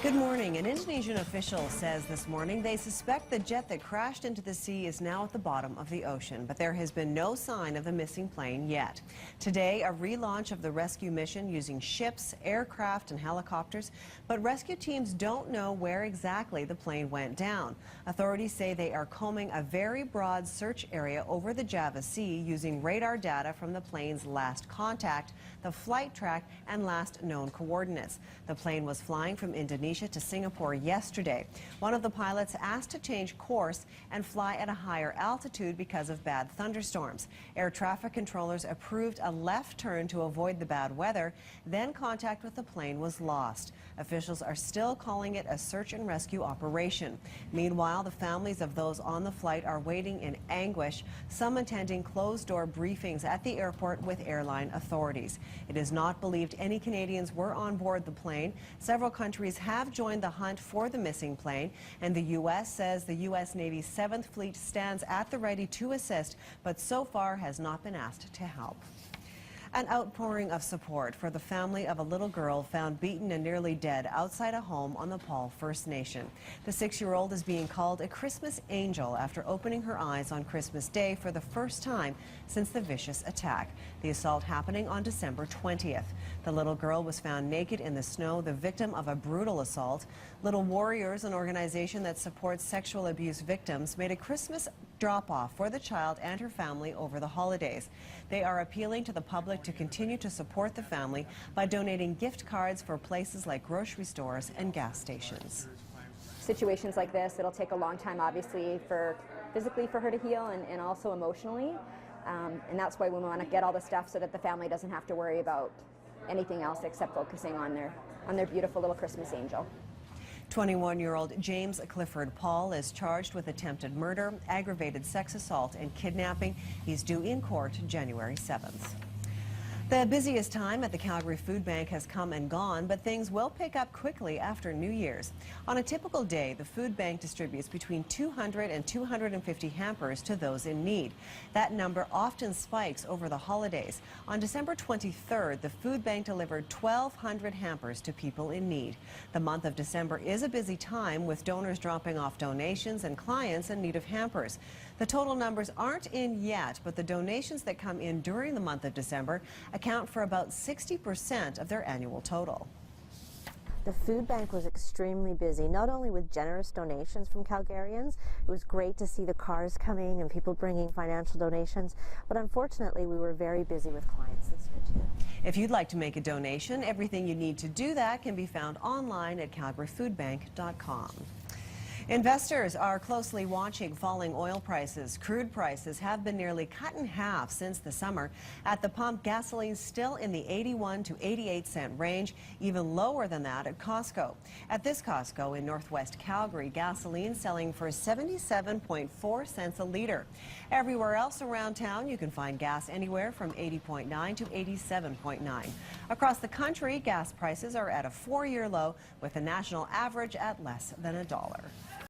Good morning. An Indonesian official says this morning they suspect the jet that crashed into the sea is now at the bottom of the ocean, but there has been no sign of the missing plane yet. Today, a relaunch of the rescue mission using ships, aircraft, and helicopters, but rescue teams don't know where exactly the plane went down. Authorities say they are combing a very broad search area over the Java Sea using radar data from the plane's last contact, the flight track, and last known coordinates. The plane was flying from Indonesia to Singapore yesterday. One of the pilots asked to change course and fly at a higher altitude because of bad thunderstorms. Air traffic controllers approved a left turn to avoid the bad weather, then contact with the plane was lost. Officials are still calling it a search and rescue operation. Meanwhile, the families of those on the flight are waiting in anguish, some attending closed-door briefings at the airport with airline authorities. It is not believed any Canadians were on board the plane. Several countries have joined the hunt for the missing plane, and the U.S. says the U.S. Navy's 7th Fleet stands at the ready to assist, but so far has not been asked to help. An outpouring of support for the family of a little girl found beaten and nearly dead outside a home on the Paul First Nation. The 6-year-old is being called a Christmas angel after opening her eyes on Christmas Day for the first time since the vicious attack. The assault happening on December 20th. The little girl was found naked in the snow, the victim of a brutal assault. Little Warriors, an organization that supports sexual abuse victims, made a Christmas drop-off for the child and her family over the holidays. They are appealing to the public to continue to support the family by donating gift cards for places like grocery stores and gas stations. Situations like this, it'll take a long time, obviously, physically for her to heal and also emotionally. And that's why we want to get all the stuff so that the family doesn't have to worry about anything else except focusing on their beautiful little Christmas angel. 21-year-old James Clifford Paul is charged with attempted murder, aggravated sex assault, and kidnapping. He's due in court January 7th. The busiest time at the Calgary Food Bank has come and gone, but things will pick up quickly after New Year's. On a typical day, the food bank distributes between 200 and 250 hampers to those in need. That number often spikes over the holidays. On December 23rd, the food bank delivered 1,200 hampers to people in need. The month of December is a busy time, with donors dropping off donations and clients in need of hampers. The total numbers aren't in yet, but the donations that come in during the month of December account for about 60% of their annual total. The food bank was extremely busy, not only with generous donations from Calgarians. It was great to see the cars coming and people bringing financial donations, but unfortunately we were very busy with clients this year too. If you'd like to make a donation, everything you need to do that can be found online at calgaryfoodbank.com. Investors are closely watching falling oil prices. Crude prices have been nearly cut in half since the summer. At the pump, gasoline still in the 81 to 88 cent range, even lower than that at Costco. At this Costco in Northwest Calgary, gasoline selling for 77.4 cents a liter. Everywhere else around town, you can find gas anywhere from 80.9 to 87.9. Across the country, gas prices are at a 4-year low, with the national average at less than $1.